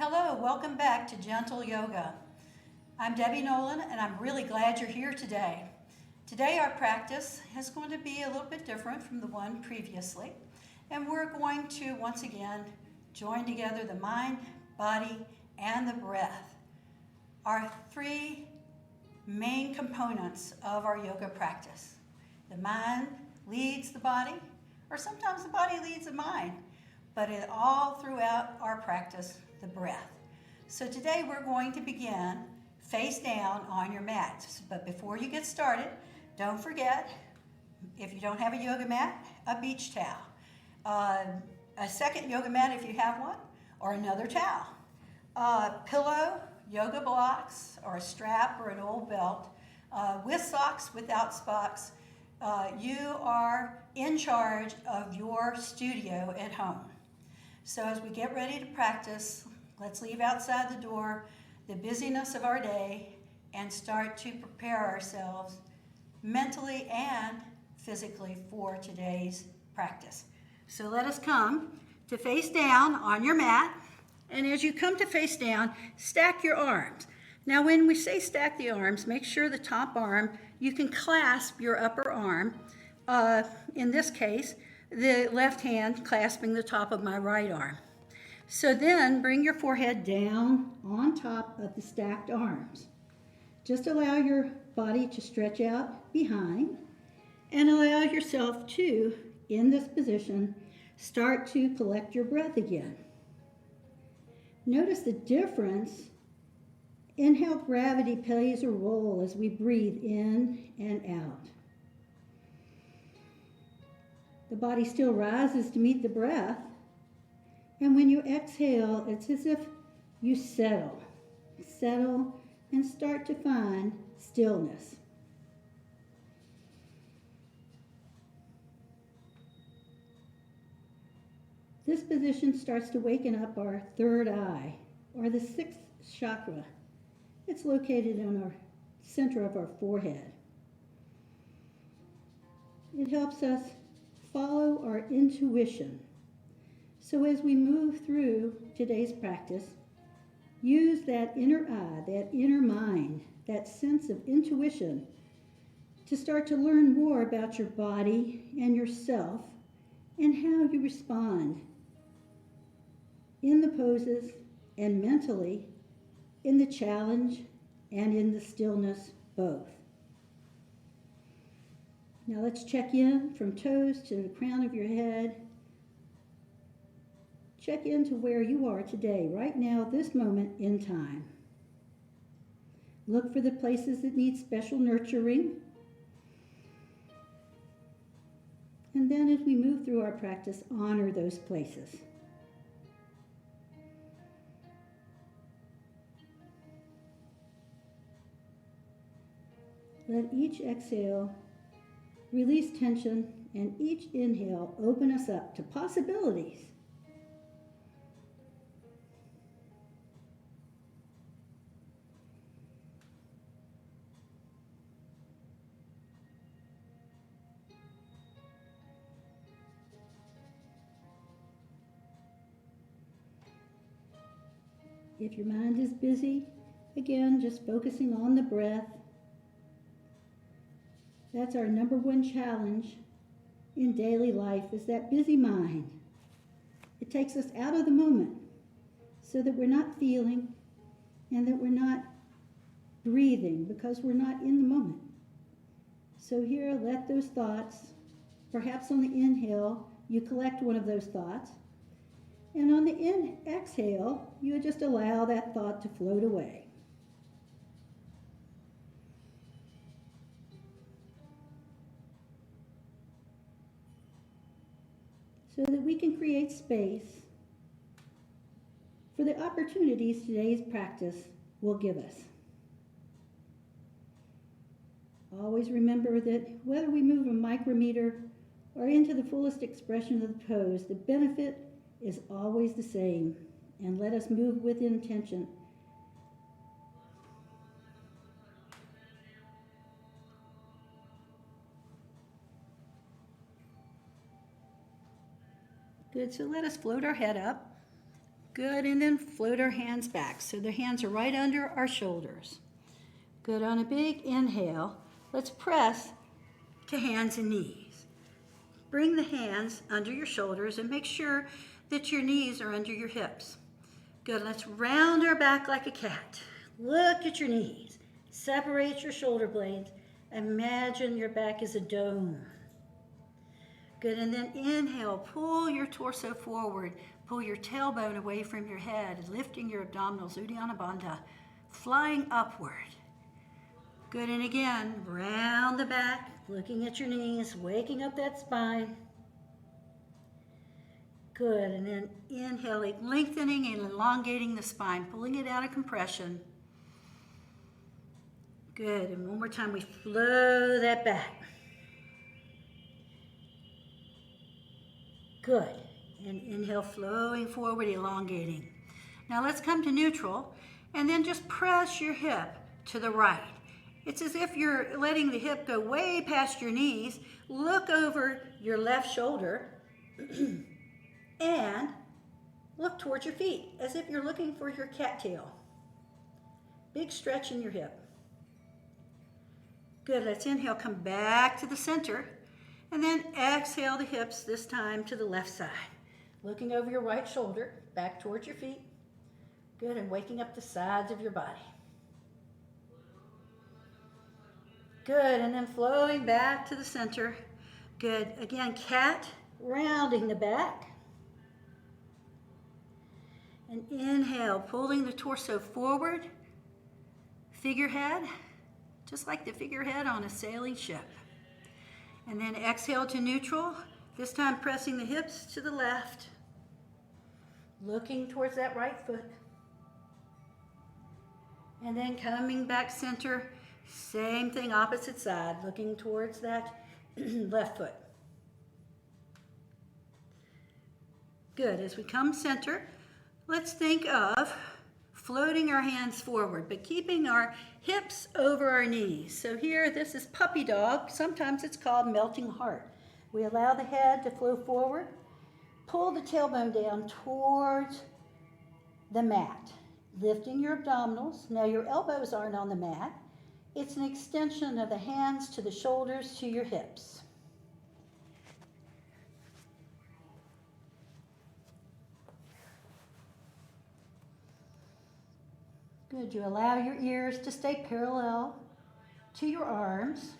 Hello, welcome back to Gentle Yoga. I'm Debbie Nolan and I'm really glad you're here today. Today our practice is going to be a little bit different from the one previously, and we're going to once again join together the mind, body, and the breath. Our three main components of our yoga practice. The mind leads the body, or sometimes the body leads the mind, but it all throughout our practice, the breath. So today we're going to begin face down on your mat. But before you get started, don't forget, if you don't have a yoga mat, a beach towel. A second yoga mat if you have one, or another towel. Pillow, yoga blocks, or a strap or an old belt, with socks, without socks. You are in charge of your studio at home. So as we get ready to practice, let's leave outside the door the busyness of our day and start to prepare ourselves mentally and physically for today's practice. So let us come to face down on your mat. And as you come to face down, stack your arms. Now when we say stack the arms, make sure the top arm, you can clasp your upper arm. In this case, the left hand clasping the top of my right arm. So then bring your forehead down on top of the stacked arms. Just allow your body to stretch out behind and allow yourself to, in this position, start to collect your breath again. Notice the difference in how gravity plays a role as we breathe in and out. The body still rises to meet the breath, and when you exhale, it's as if you settle and start to find stillness. This position starts to waken up our third eye, or the sixth chakra. It's located in our center of our forehead. It helps us follow our intuition. So as we move through today's practice, use that inner eye, that inner mind, that sense of intuition to start to learn more about your body and yourself and how you respond in the poses and mentally in the challenge and in the stillness both. Now let's check in from toes to the crown of your head. Check into where you are today, right now, this moment in time. Look for the places that need special nurturing. And then as we move through our practice, honor those places. Let each exhale release tension, and each inhale open us up to possibilities. If your mind is busy, again, just focusing on the breath. That's our number one challenge in daily life, is that busy mind. It takes us out of the moment so that we're not feeling and that we're not breathing because we're not in the moment. So here, let those thoughts, perhaps on the inhale, you collect one of those thoughts. And on the exhale, you just allow that thought to float away. So that we can create space for the opportunities today's practice will give us. Always remember that whether we move a micrometer or into the fullest expression of the pose, the benefit is always the same. And let us move with intention. Good, so let us float our head up. Good, and then float our hands back. So the hands are right under our shoulders. Good, on a big inhale, let's press to hands and knees. Bring the hands under your shoulders and make sure that your knees are under your hips. Good, let's round our back like a cat. Look at your knees. Separate your shoulder blades. Imagine your back is a dome. Good, and then inhale, pull your torso forward. Pull your tailbone away from your head, lifting your abdominals, Uddiyana Bandha, flying upward. Good, and again, round the back, looking at your knees, waking up that spine. Good, and then inhaling, lengthening and elongating the spine, pulling it out of compression. Good, and one more time, we flow that back. Good, and inhale, flowing forward, elongating. Now let's come to neutral, and then just press your hip to the right. It's as if you're letting the hip go way past your knees. Look over your left shoulder and look towards your feet as if you're looking for your cattail. Big stretch in your hip. Good, let's inhale, come back to the center, and then exhale the hips, this time to the left side. Looking over your right shoulder, back towards your feet. Good, and waking up the sides of your body. Good, and then flowing back to the center. Good, again, cat, rounding the back. And inhale, pulling the torso forward. Figurehead, just like the figurehead on a sailing ship. And then exhale to neutral, this time pressing the hips to the left. Looking towards that right foot. And then coming back center, same thing, opposite side, looking towards that left foot. Good, as we come center, let's think of floating our hands forward, but keeping our hips over our knees. So here, this is puppy dog. Sometimes it's called melting heart. We allow the head to flow forward. Pull the tailbone down towards the mat, lifting your abdominals. Now your elbows aren't on the mat. It's an extension of the hands to the shoulders to your hips. Good, you allow your ears to stay parallel to your arms.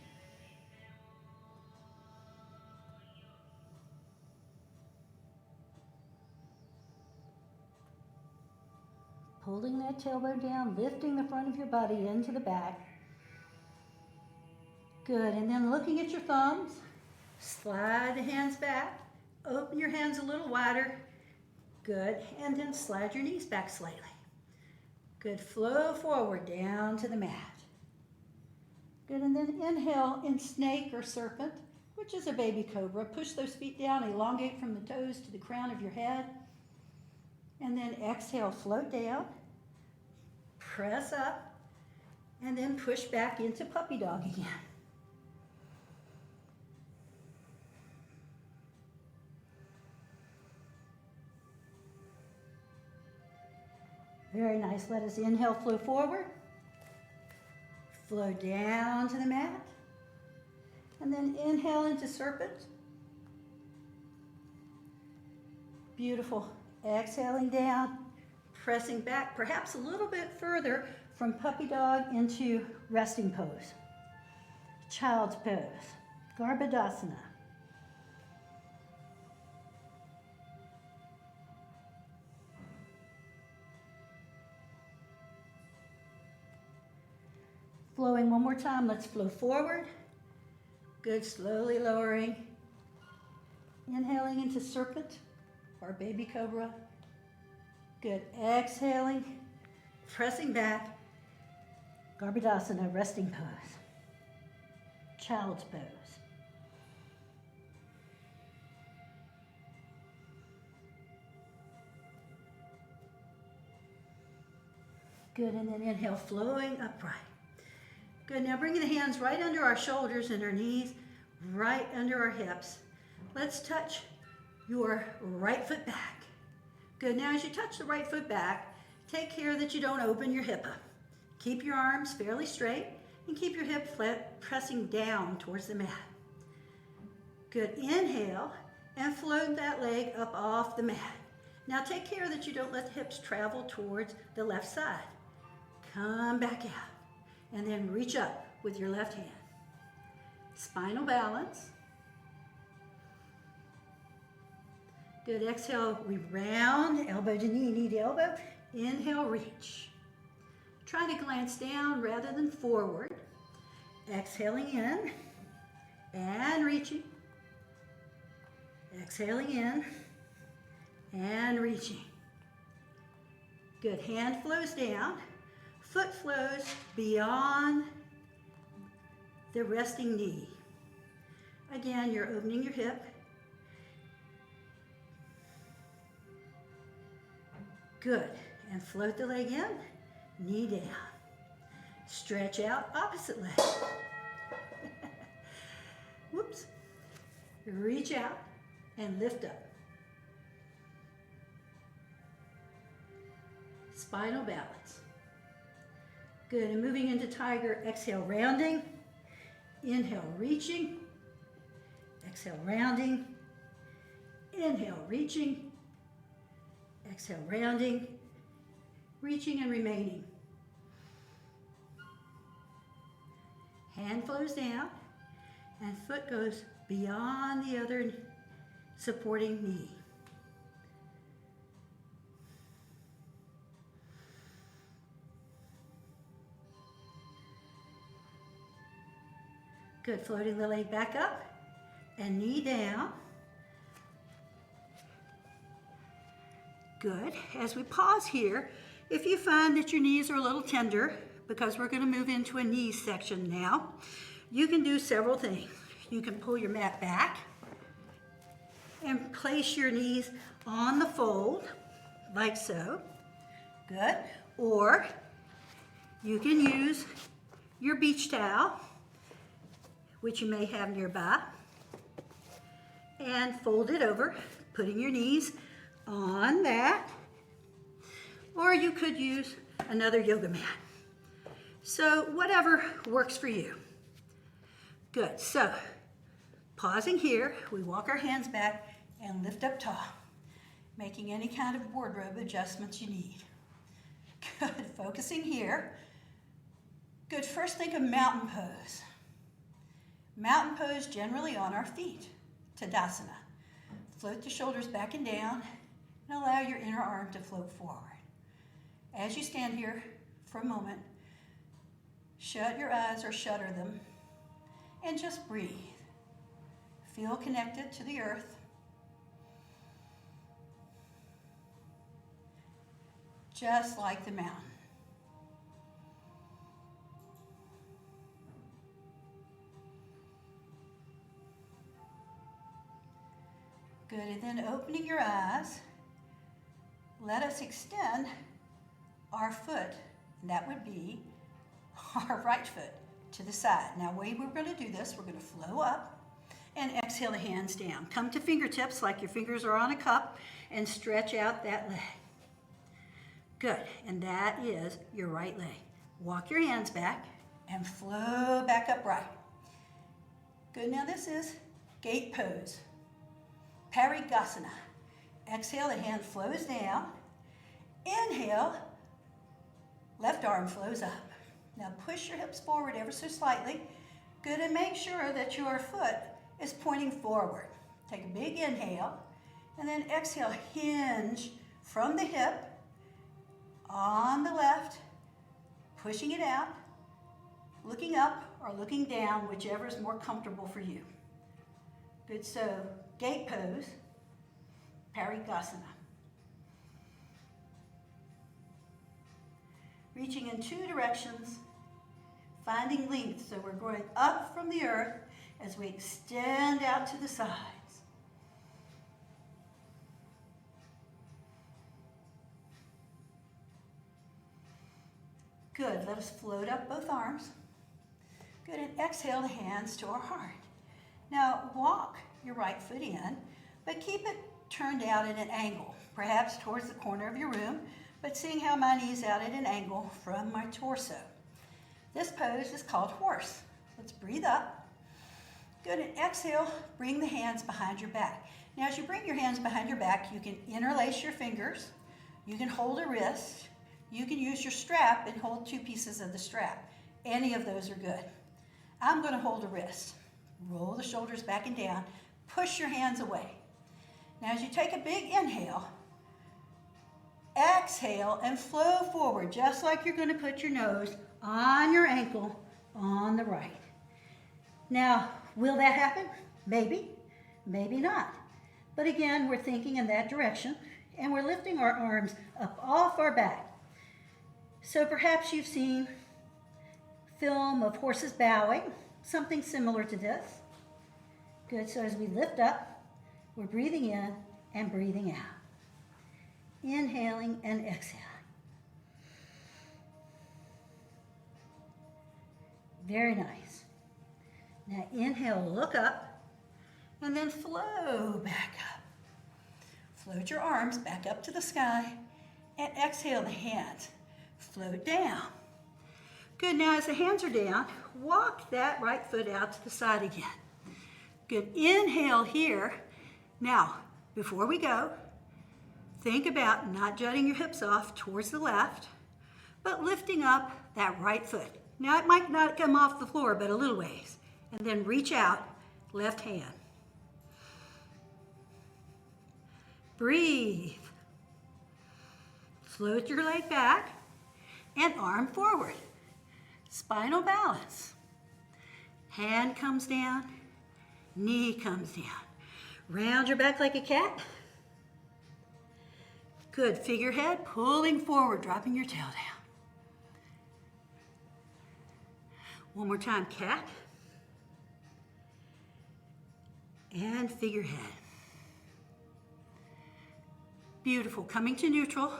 Pulling that tailbone down, lifting the front of your body into the back. Good, and then looking at your thumbs, slide the hands back, open your hands a little wider. Good, and then slide your knees back slightly. Good, flow forward down to the mat. Good, and then inhale in snake or serpent, which is a baby cobra. Push those feet down, elongate from the toes to the crown of your head. And then exhale, float down, press up, and then push back into puppy dog again. Very nice. Let us inhale, flow forward, flow down to the mat, and then inhale into serpent. Beautiful. Exhaling down, pressing back, perhaps a little bit further from puppy dog into resting pose. Child's pose, Garbhadasana. Flowing one more time, let's flow forward. Good, slowly lowering. Inhaling into serpent or baby cobra. Good, exhaling, pressing back. Garbhadasana, resting pose. Child's pose. Good, and then inhale, flowing upright. Good, now bringing the hands right under our shoulders and our knees, right under our hips. Let's touch your right foot back. Good, now as you touch the right foot back, take care that you don't open your hip up. Keep your arms fairly straight and keep your hip flat, pressing down towards the mat. Good, inhale and float that leg up off the mat. Now take care that you don't let the hips travel towards the left side. Come back out and then reach up with your left hand. Spinal balance. Good, exhale, we round, elbow to knee, knee to elbow. Inhale, reach. Try to glance down rather than forward. Exhaling in and reaching. Exhaling in and reaching. Good, hand flows down, foot flows beyond the resting knee. Again, you're opening your hip. Good, and float the leg in, knee down. Stretch out, opposite leg. Whoops. Reach out and lift up. Spinal balance. Good, and moving into tiger, exhale, rounding. Inhale, reaching. Exhale, rounding. Inhale, reaching. Exhale, rounding. Reaching and remaining. Hand flows down and foot goes beyond the other supporting knee. Good, floating the leg back up and knee down. Good, as we pause here, if you find that your knees are a little tender, because we're going to move into a knee section now, you can do several things. You can pull your mat back and place your knees on the fold, like so. Good. Or you can use your beach towel, which you may have nearby, and fold it over, putting your knees on that. Or you could use another yoga mat. So whatever works for you. Good, so pausing here, we walk our hands back and lift up tall, making any kind of wardrobe adjustments you need. Good, focusing here. Good, first think of mountain pose. Mountain pose generally on our feet, Tadasana. Float the shoulders back and down and allow your inner arm to float forward. As you stand here for a moment, shut your eyes or shutter them and just breathe. Feel connected to the earth. Just like the mountain. Good, and then opening your eyes, let us extend our foot, and that would be our right foot, to the side. Now, the way we're going to do this, we're going to flow up and exhale the hands down. Come to fingertips like your fingers are on a cup and stretch out that leg. Good, and that is your right leg. Walk your hands back and flow back upright. Good, now this is gate pose. Parigasana. Exhale, the hand flows down. Inhale, left arm flows up. Now push your hips forward ever so slightly. Good, and make sure that your foot is pointing forward. Take a big inhale, and then exhale, hinge from the hip on the left, pushing it out, looking up or looking down, whichever is more comfortable for you. Good, so gate pose, Parigasana. Reaching in two directions, finding length. So we're going up from the earth as we extend out to the sides. Good, let us float up both arms. Good, and exhale the hands to our heart. Now walk your right foot in, but keep it turned out at an angle. perhaps towards the corner of your room, but seeing how my knee's out at an angle from my torso. This pose is called horse. Let's breathe up. Good, and exhale, bring the hands behind your back. Now as you bring your hands behind your back, you can interlace your fingers, you can hold a wrist, you can use your strap and hold two pieces of the strap. Any of those are good. I'm going to hold a wrist. Roll the shoulders back and down, push your hands away. Now as you take a big inhale, exhale and flow forward, just like you're going to put your nose on your ankle on the right. Now, will that happen? Maybe, maybe not. But again, we're thinking in that direction, and we're lifting our arms up off our back. So perhaps you've seen film of horses bowing, something similar to this. Good, so as we lift up, we're breathing in and breathing out. Inhaling and exhaling. Very nice. Now inhale, look up, and then flow back up. Float your arms back up to the sky, and exhale the hands. Float down. Good, now as the hands are down, walk that right foot out to the side again. Good, inhale here. Now, before we go, think about not jutting your hips off towards the left, but lifting up that right foot. Now it might not come off the floor, but a little ways. And then reach out, left hand. Breathe. Float your leg back and arm forward. Spinal balance. Hand comes down, knee comes down. Round your back like a cat. Good, figurehead, pulling forward, dropping your tail down. One more time, cat. And figurehead. Beautiful, coming to neutral.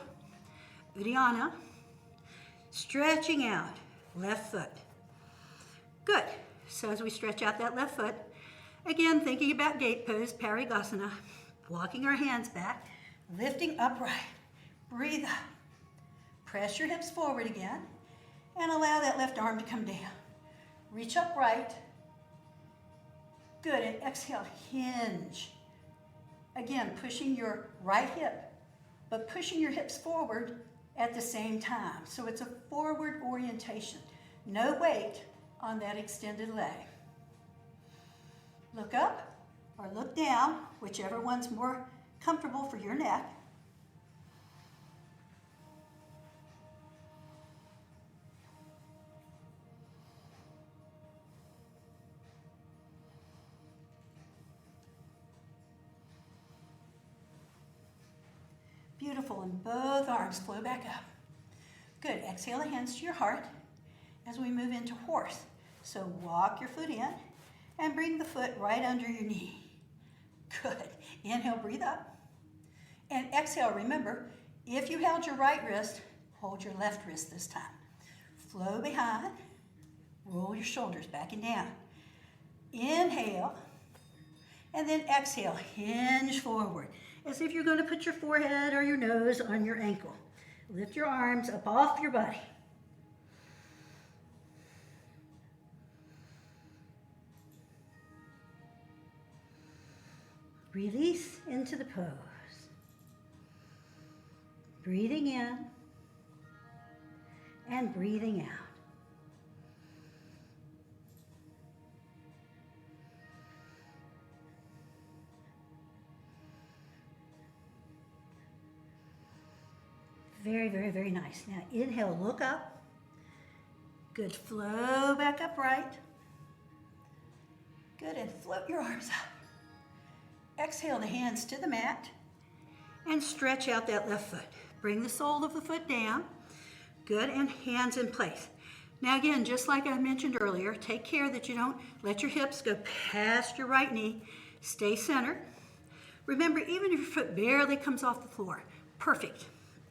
Uddiyana. Stretching out, left foot. Good, so as we stretch out that left foot, again, thinking about gate pose, Parigasana, walking our hands back, lifting upright. Breathe up. Press your hips forward again, and allow that left arm to come down. Reach upright. Good, and exhale, hinge. Again, pushing your right hip, but pushing your hips forward at the same time. So it's a forward orientation. No weight on that extended leg. Look up or look down, whichever one's more comfortable for your neck. Beautiful, and both arms flow back up. Good, exhale the hands to your heart as we move into horse. So walk your foot in and bring the foot right under your knee. Good, inhale, breathe up. And exhale, remember, if you held your right wrist, hold your left wrist this time. Flow behind, roll your shoulders back and down. Inhale, and then exhale, hinge forward, as if you're going to put your forehead or your nose on your ankle. Lift your arms up off your body. Release into the pose. Breathing in and breathing out. Very, very, very nice. Now inhale, look up. Good, flow back upright. Good, and float your arms up. Exhale the hands to the mat and stretch out that left foot. Bring the sole of the foot down. Good, and hands in place. Now again, just like I mentioned earlier, take care that you don't let your hips go past your right knee. Stay centered. Remember, even if your foot barely comes off the floor, perfect.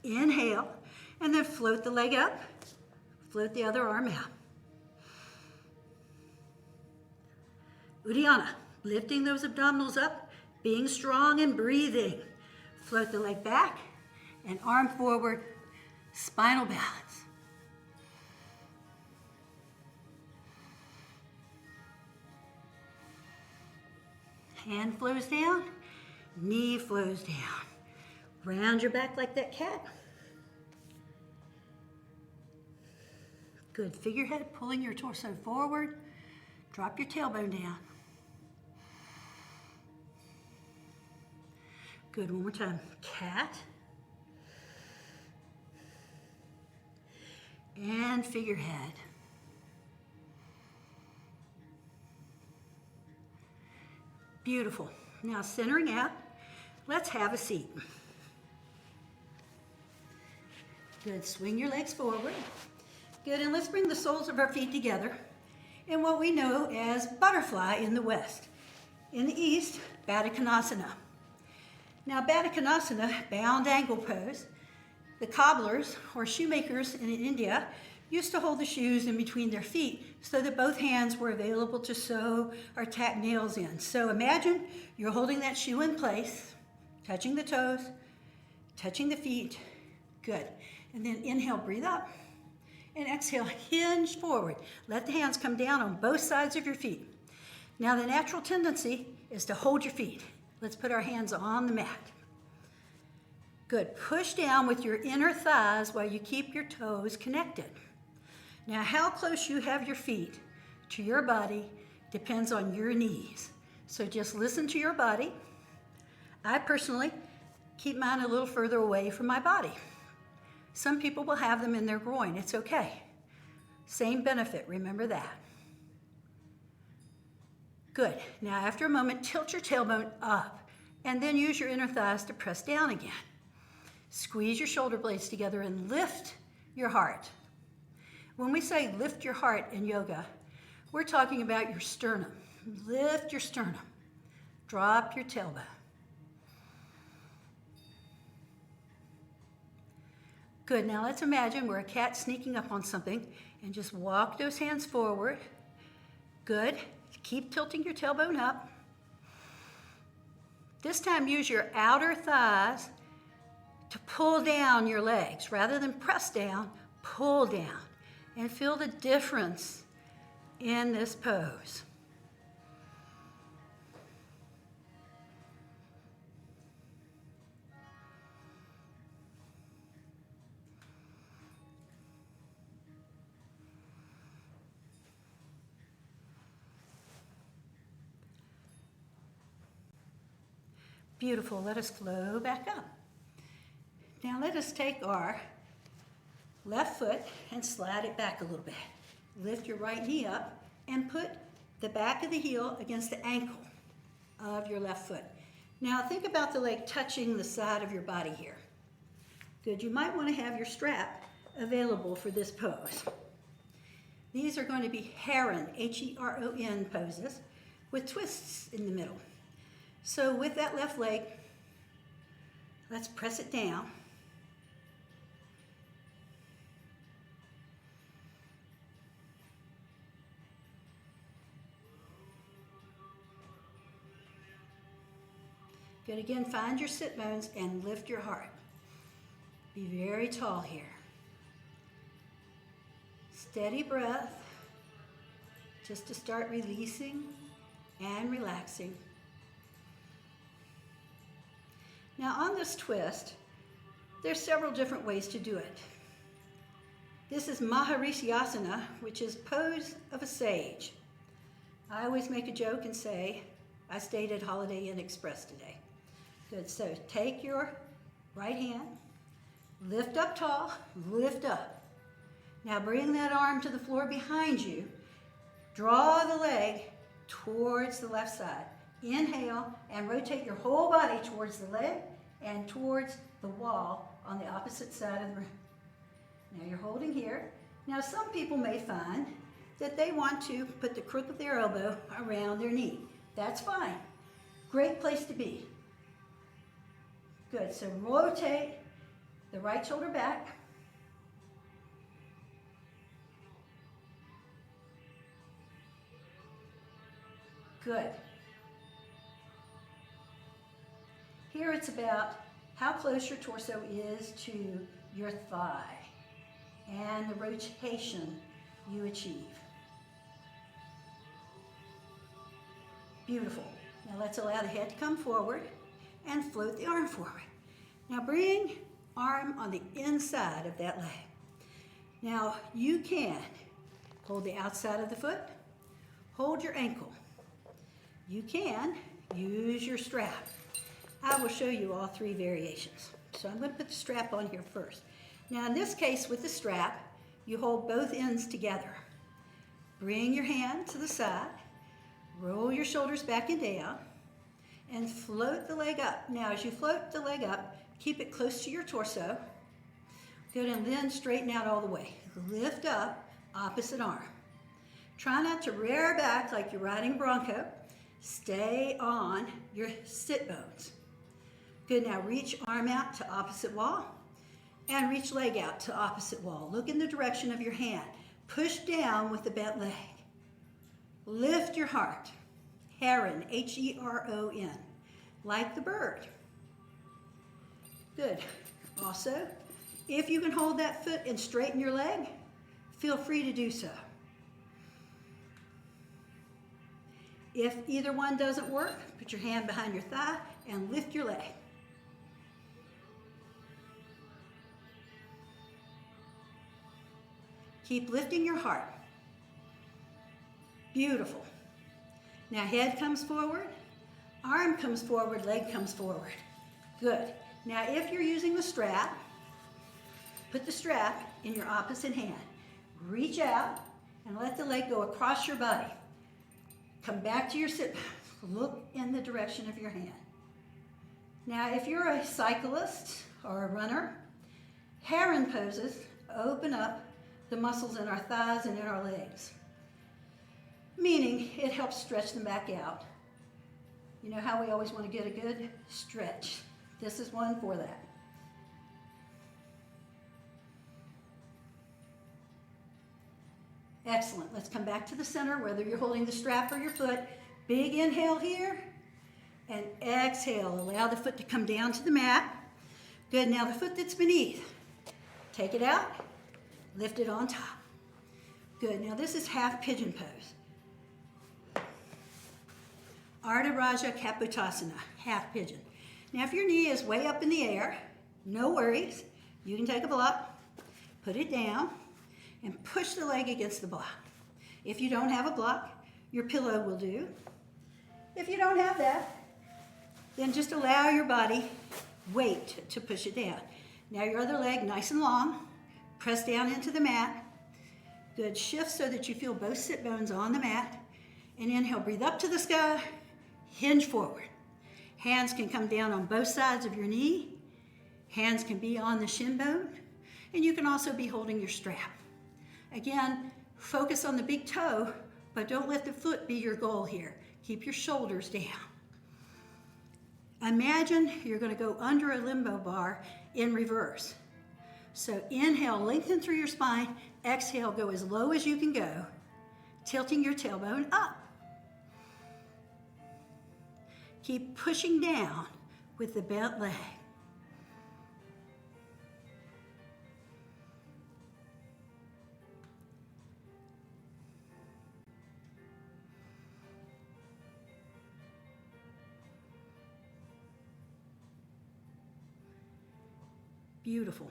Inhale, and then float the leg up. Float the other arm out. Uddiyana, lifting those abdominals up, being strong and breathing. Float the leg back and arm forward, spinal balance. Hand flows down, knee flows down. Round your back like that cat. Good, figurehead, pulling your torso forward. Drop your tailbone down. Good, one more time. Cat. And figurehead. Beautiful. Now centering out, let's have a seat. Good, swing your legs forward. Good, and let's bring the soles of our feet together in what we know as butterfly in the West. In the East, Baddha Konasana. Now Baddha Konasana, bound angle pose, the cobblers or shoemakers in India used to hold the shoes in between their feet so that both hands were available to sew or tack nails in. So imagine you're holding that shoe in place, touching the toes, touching the feet. Good. And then inhale, breathe up. And exhale, hinge forward. Let the hands come down on both sides of your feet. Now the natural tendency is to hold your feet. Let's put our hands on the mat. Good. Push down with your inner thighs while you keep your toes connected. Now how close you have your feet to your body depends on your knees. So just listen to your body. I personally keep mine a little further away from my body. Some people will have them in their groin. It's okay. Same benefit, remember that. Good. Now after a moment, tilt your tailbone up and then use your inner thighs to press down again. Squeeze your shoulder blades together and lift your heart. When we say lift your heart in yoga, we're talking about your sternum. Lift your sternum. Drop your tailbone. Good, now let's imagine we're a cat sneaking up on something and just walk those hands forward. Good, keep tilting your tailbone up. This time use your outer thighs to pull down your legs. Rather than press down, pull down. And feel the difference in this pose. Beautiful, let us flow back up. Now let us take our left foot and slide it back a little bit. Lift your right knee up and put the back of the heel against the ankle of your left foot. Now think about the leg touching the side of your body here. Good, you might want to have your strap available for this pose. These are going to be heron, H-E-R-O-N poses with twists in the middle. So with that left leg, let's press it down. Good, again, find your sit bones and lift your heart. Be very tall here. Steady breath, just to start releasing and relaxing. Now on this twist, there's several different ways to do it. This is Maharishyasana, which is pose of a sage. I always make a joke and say, I stayed at Holiday Inn Express today. Good, so take your right hand, lift up tall, lift up. Now bring that arm to the floor behind you. Draw the leg towards the left side. Inhale and rotate your whole body towards the leg and towards the wall on the opposite side of the room. Now you're holding here. Now some people may find that they want to put the crook of their elbow around their knee. That's fine. Great place to be. Good, so rotate the right shoulder back. Good. Here it's about how close your torso is to your thigh and the rotation you achieve. Beautiful. Now let's allow the head to come forward and float the arm forward. Now bring arm on the inside of that leg. Now you can hold the outside of the foot, hold your ankle. You can use your strap. I will show you all three variations. So I'm going to put the strap on here first. Now in this case with the strap, you hold both ends together. Bring your hand to the side, roll your shoulders back and down, and float the leg up. Now as you float the leg up, keep it close to your torso. Good, and then straighten out all the way. Lift up, opposite arm. Try not to rear back like you're riding a bronco. Stay on your sit bones. Good, now reach arm out to opposite wall and reach leg out to opposite wall. Look in the direction of your hand. Push down with the bent leg. Lift your heart. Heron, H-E-R-O-N, like the bird. Good. Also, if you can hold that foot and straighten your leg, feel free to do so. If either one doesn't work, put your hand behind your thigh and lift your leg. Keep lifting your heart. Beautiful. Now head comes forward, arm comes forward, leg comes forward. Good. Now if you're using the strap, put the strap in your opposite hand. Reach out and let the leg go across your body. Come back to your sit. Look in the direction of your hand. Now if you're a cyclist or a runner, heron poses open up the muscles in our thighs and in our legs, meaning it helps stretch them back out. You know how we always want to get a good stretch. This is one for that. Excellent. Let's come back to the center, whether you're holding the strap or your foot. Big inhale here, and exhale. Allow the foot to come down to the mat. Good. Now the foot that's beneath, take it out, lift it on top. Good. Now this is half pigeon pose. Ardha Raja Kapotasana, half pigeon. Now if your knee is way up in the air, no worries. You can take a block, put it down, and push the leg against the block. If you don't have a block, your pillow will do. If you don't have that, then just allow your body weight to push it down. Now your other leg nice and long, press down into the mat. Good, shift so that you feel both sit bones on the mat. And inhale, breathe up to the sky, hinge forward. Hands can come down on both sides of your knee. Hands can be on the shin bone. And you can also be holding your strap. Again, focus on the big toe, but don't let the foot be your goal here. Keep your shoulders down. Imagine you're going to go under a limbo bar in reverse. So inhale, lengthen through your spine. Exhale, go as low as you can go, tilting your tailbone up. Keep pushing down with the bent leg. Beautiful.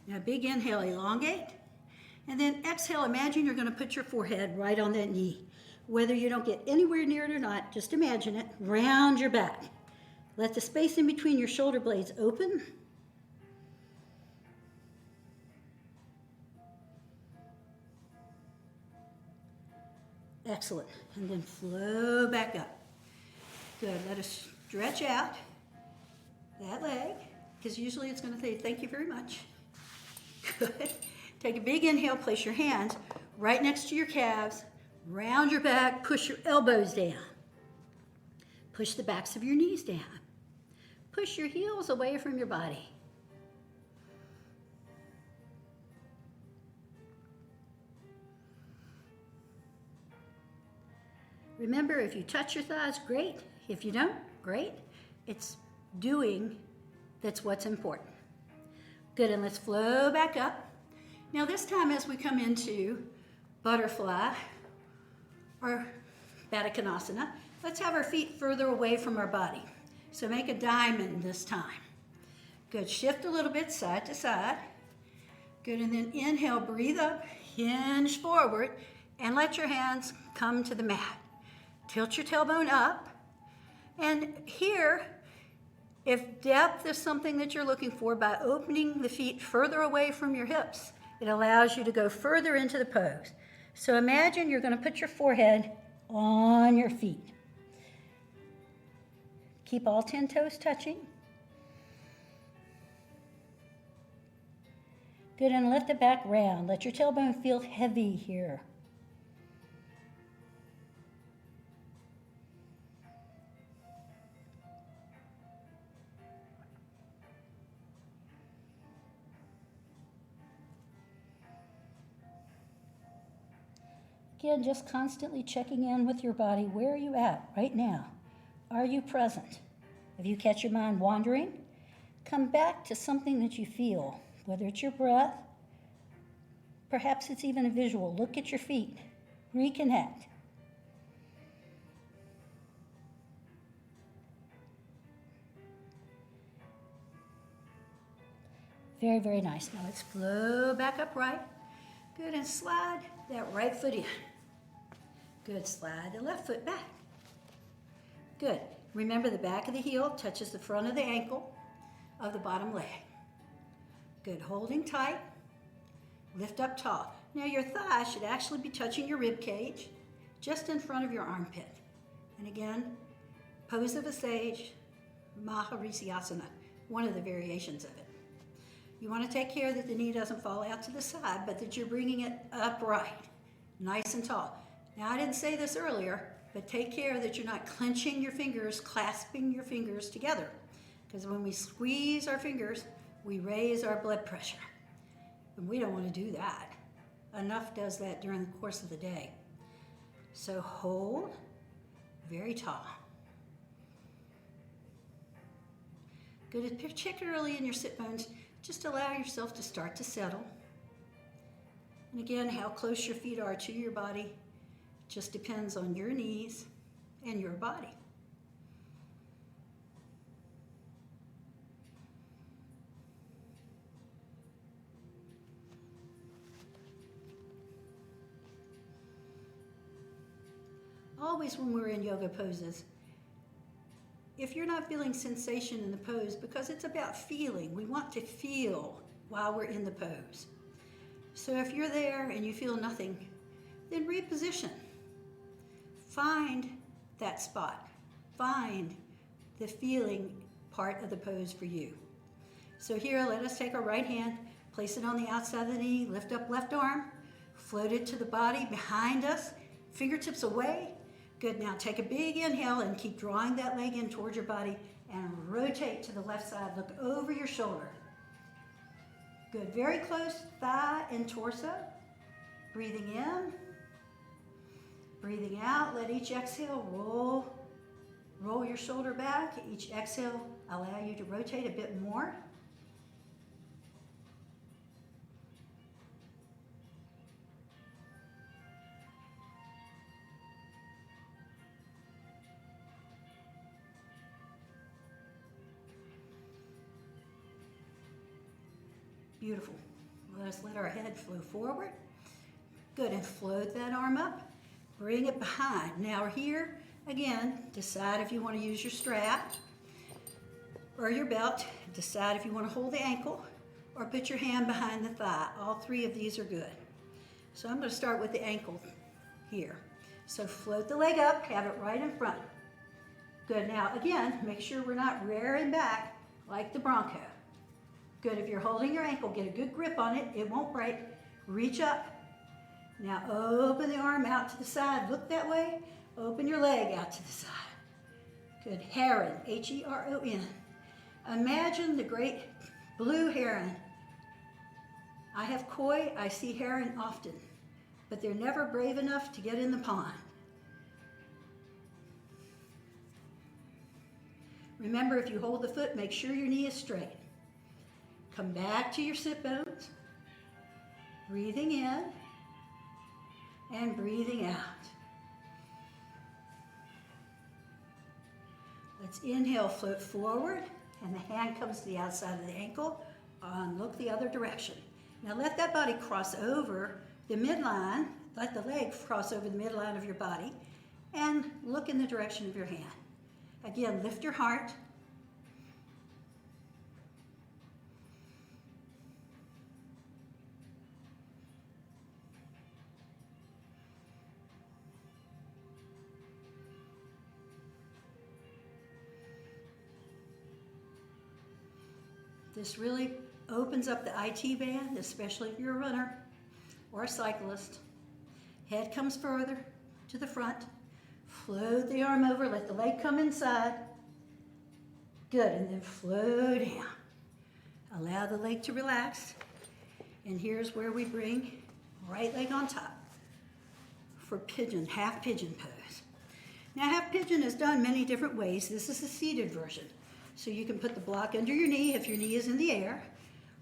Now big inhale, elongate. And then exhale, imagine you're going to put your forehead right on that knee. Whether you don't get anywhere near it or not, just imagine it. Round your back. Let the space in between your shoulder blades open. Excellent. And then flow back up. Good. Let us stretch out that leg, because usually it's going to say thank you very much. Good. Take a big inhale, place your hands right next to your calves, round your back, push your elbows down. Push the backs of your knees down. Push your heels away from your body. Remember, if you touch your thighs, great. If you don't, great. It's doing That's what's important. Good, and let's flow back up. Now this time as we come into butterfly or Baddha Konasana, let's have our feet further away from our body. So make a diamond this time. Good, shift a little bit side to side. Good, and then inhale, breathe up, hinge forward, and let your hands come to the mat. Tilt your tailbone up. And here, if depth is something that you're looking for, by opening the feet further away from your hips, it allows you to go further into the pose. So imagine you're going to put your forehead on your feet. Keep all 10 toes touching. Good, and let the back round. Let your tailbone feel heavy here. Again, just constantly checking in with your body. Where are you at right now? Are you present? If you catch your mind wandering, come back to something that you feel, whether it's your breath, perhaps it's even a visual. Look at your feet. Reconnect. Very, very nice. Now let's flow back upright. Good, and slide that right foot in. Good, slide the left foot back. Good. Remember the back of the heel touches the front of the ankle of the bottom leg. Good, holding tight. Lift up tall. Now your thigh should actually be touching your rib cage, just in front of your armpit. And again, pose of a sage, Maharishi, one of the variations of it. You want to take care that the knee doesn't fall out to the side, but that you're bringing it upright, nice and tall. Now, I didn't say this earlier, but take care that you're not clenching your fingers, clasping your fingers together. Because when we squeeze our fingers, we raise our blood pressure. And we don't want to do that. Enough does that during the course of the day. So hold very tall. Good, particularly in your sit bones, just allow yourself to start to settle. And again, how close your feet are to your body just depends on your knees and your body. Always when we're in yoga poses, if you're not feeling sensation in the pose, because it's about feeling, we want to feel while we're in the pose. So if you're there and you feel nothing, then reposition. Find that spot. Find the feeling part of the pose for you. So here, let us take our right hand, place it on the outside of the knee, lift up left arm, float it to the body behind us, fingertips away. Good, now take a big inhale and keep drawing that leg in towards your body and rotate to the left side. Look over your shoulder. Good, very close, thigh and torso. Breathing in, breathing out. Let each exhale roll your shoulder back. Each exhale allow you to rotate a bit more. Beautiful. Let's let our head flow forward. Good, and float that arm up. Bring it behind. Now here, again, decide if you want to use your strap or your belt. Decide if you want to hold the ankle or put your hand behind the thigh. All three of these are good. So I'm going to start with the ankle here. So float the leg up, have it right in front. Good, now again, make sure we're not rearing back like the Bronco. Good, if you're holding your ankle, get a good grip on it. It won't break. Reach up. Now open the arm out to the side. Look that way. Open your leg out to the side. Good, heron, H-E-R-O-N. Imagine the great blue heron. I have koi, I see heron often, but they're never brave enough to get in the pond. Remember, if you hold the foot, make sure your knee is straight. Come back to your sit bones. Breathing in and breathing out. Let's inhale, float forward, and the hand comes to the outside of the ankle. Look the other direction. Now let that body cross over the midline. Let the leg cross over the midline of your body and look in the direction of your hand. Again, lift your heart. This really opens up the IT band, especially if you're a runner or a cyclist. Head comes further to the front. Float the arm over, let the leg come inside. Good, and then flow down. Allow the leg to relax. And here's where we bring right leg on top for pigeon, half pigeon pose. Now half pigeon is done many different ways. This is the seated version. So you can put the block under your knee if your knee is in the air,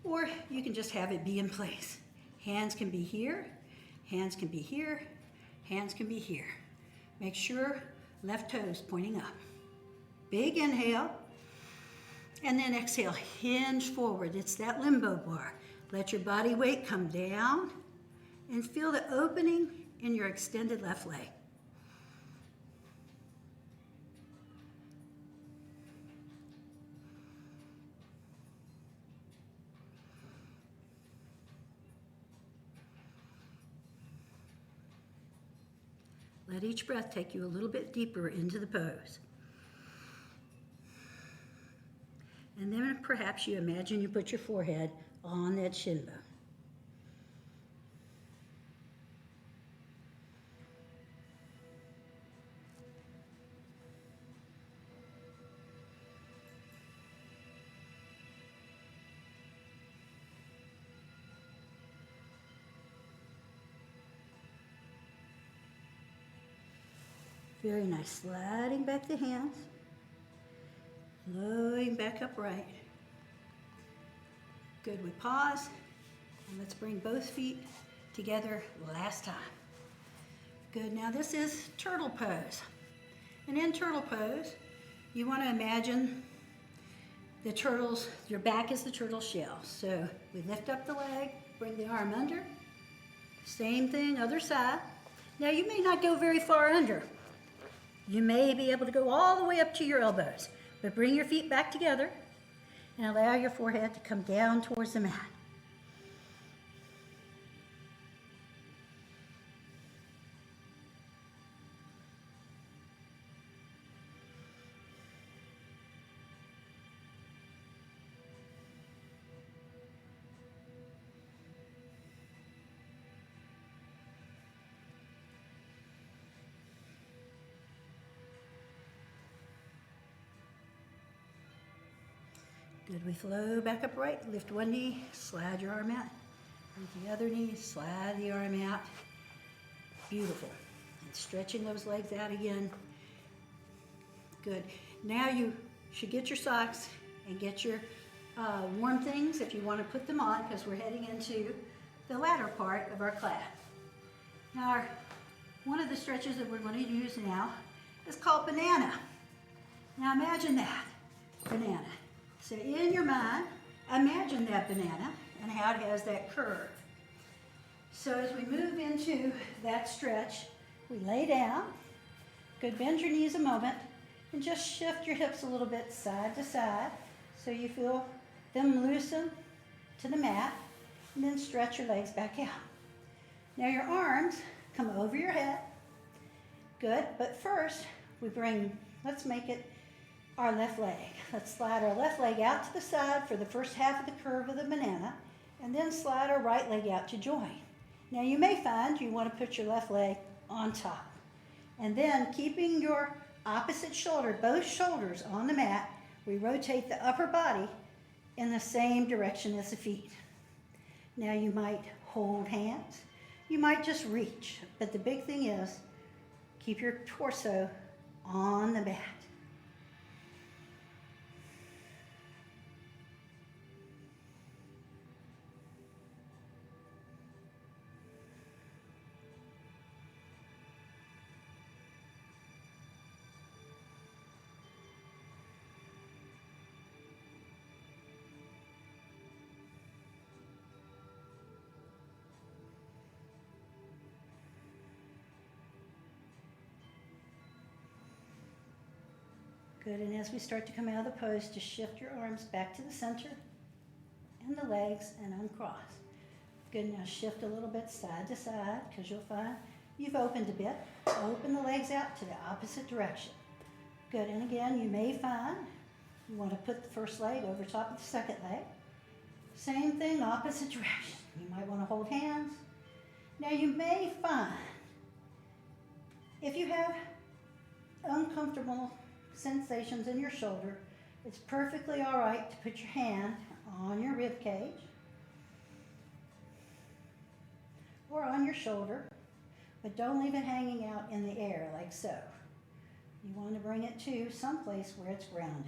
or you can just have it be in place. Hands can be here, hands can be here, hands can be here. Make sure left toes pointing up. Big inhale, and then exhale, hinge forward. It's that limbo bar. Let your body weight come down and feel the opening in your extended left leg. Let each breath take you a little bit deeper into the pose. And then perhaps you imagine you put your forehead on that shin bone. Very nice, sliding back the hands, flowing back upright. Good, we pause, and let's bring both feet together last time. Good, now this is turtle pose. And in turtle pose, you want to imagine the turtle's, your back is the turtle shell. So we lift up the leg, bring the arm under. Same thing, other side. Now you may not go very far under. You may be able to go all the way up to your elbows, but bring your feet back together and allow your forehead to come down towards the mat. Good, we flow back upright, lift one knee, slide your arm out. With the other knee, slide the arm out. Beautiful. And stretching those legs out again. Good. Now you should get your socks and get your warm things if you want to put them on, because we're heading into the latter part of our class. Now, one of the stretches that we're going to use now is called banana. Now imagine that, banana. So in your mind, imagine that banana and how it has that curve. So as we move into that stretch, we lay down. Good, bend your knees a moment and just shift your hips a little bit side to side so you feel them loosen to the mat, and then stretch your legs back out. Now your arms come over your head. Good, but first we bring, let's make it our left leg. Let's slide our left leg out to the side for the first half of the curve of the banana, and then slide our right leg out to join. Now you may find you want to put your left leg on top. And then keeping your opposite shoulder, both shoulders on the mat, we rotate the upper body in the same direction as the feet. Now you might hold hands, you might just reach, but the big thing is keep your torso on the mat. Good, and as we start to come out of the pose, just shift your arms back to the center and the legs and uncross. Good, now shift a little bit side to side because you'll find you've opened a bit. Open the legs out to the opposite direction. Good, and again, you may find you want to put the first leg over top of the second leg. Same thing, opposite direction. You might want to hold hands. Now you may find if you have uncomfortable sensations in your shoulder, it's perfectly all right to put your hand on your rib cage or on your shoulder, but don't leave it hanging out in the air like so. You want to bring it to someplace where it's grounded.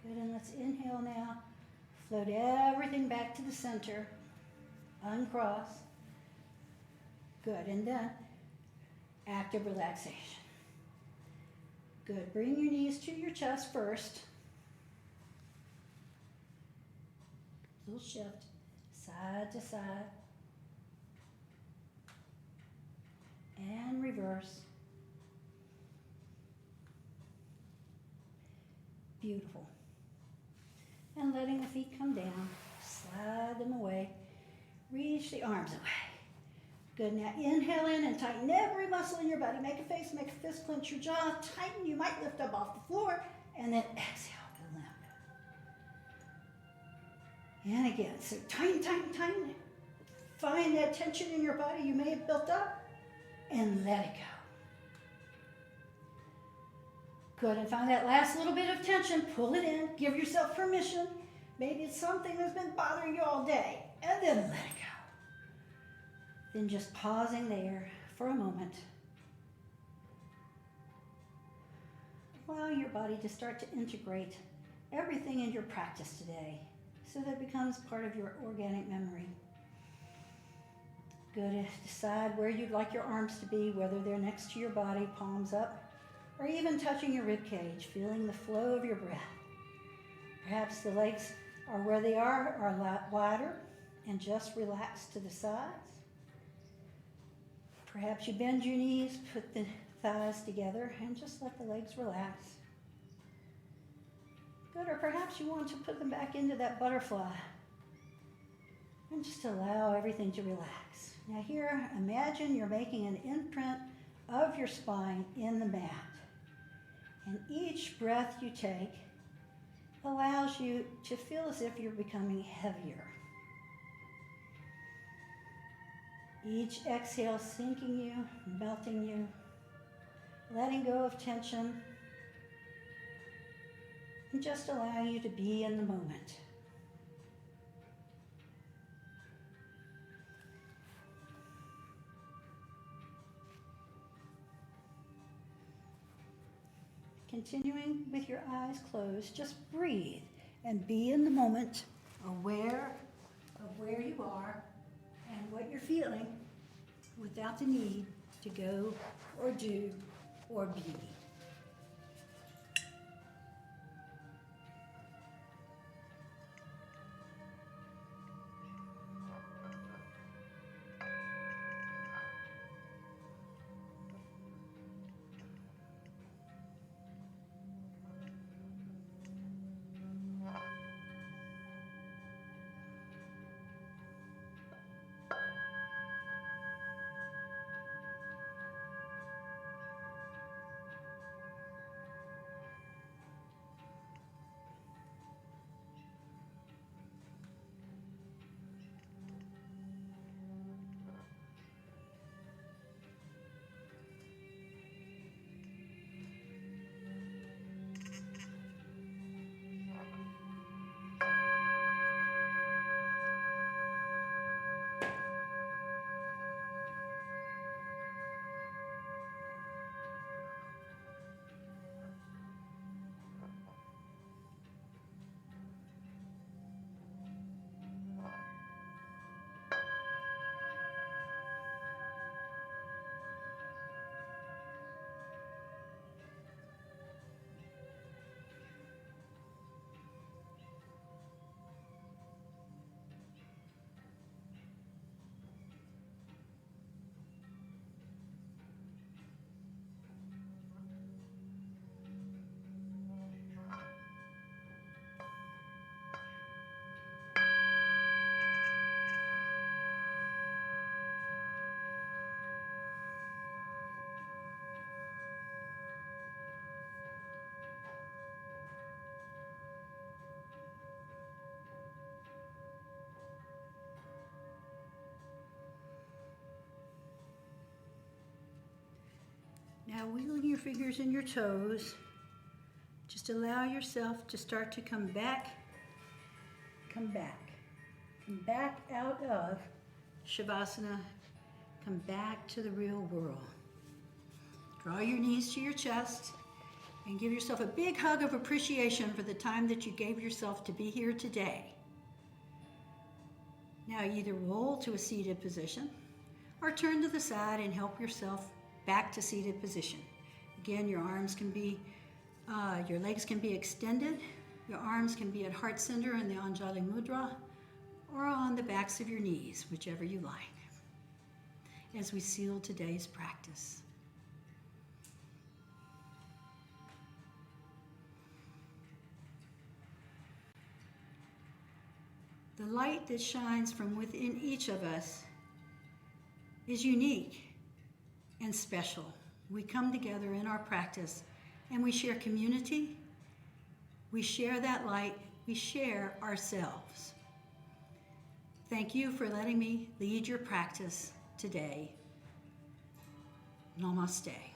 Good, and let's inhale now. Float everything back to the center. Uncross. Good, and then active relaxation. Good, bring your knees to your chest first. Little shift, side to side. And reverse. Beautiful. And letting the feet come down, slide them away, reach the arms away. Good, now inhale in and tighten every muscle in your body. Make a face, make a fist, clench your jaw, tighten. You might lift up off the floor, and then exhale to limp. And again, so tighten, tighten, tighten. Find that tension in your body you may have built up, and let it go. Good, and find that last little bit of tension, pull it in, give yourself permission. Maybe it's something that's been bothering you all day, and then let it go. Then just pausing there for a moment. Allow your body to start to integrate everything in your practice today so that it becomes part of your organic memory. Good, decide where you'd like your arms to be, whether they're next to your body, palms up, or even touching your rib cage, feeling the flow of your breath. Perhaps the legs are where they are a lot wider, and just relax to the sides. Perhaps you bend your knees, put the thighs together, and just let the legs relax. Good, or perhaps you want to put them back into that butterfly, and just allow everything to relax. Now here, imagine you're making an imprint of your spine in the mat. And each breath you take allows you to feel as if you're becoming heavier. Each exhale sinking you, melting you, letting go of tension, and just allowing you to be in the moment. Continuing with your eyes closed, just breathe and be in the moment, aware of where you are and what you're feeling without the need to go or do or be. Now wiggling your fingers and your toes, just allow yourself to start to come back out of Shavasana, come back to the real world. Draw your knees to your chest and give yourself a big hug of appreciation for the time that you gave yourself to be here today. Now either roll to a seated position or turn to the side and help yourself back to seated position. Again, your legs can be extended. Your arms can be at heart center in the Anjali Mudra or on the backs of your knees, whichever you like, as we seal today's practice. The light that shines from within each of us is unique and special. We come together in our practice and we share community, we share that light, we share ourselves. Thank you for letting me lead your practice today. Namaste.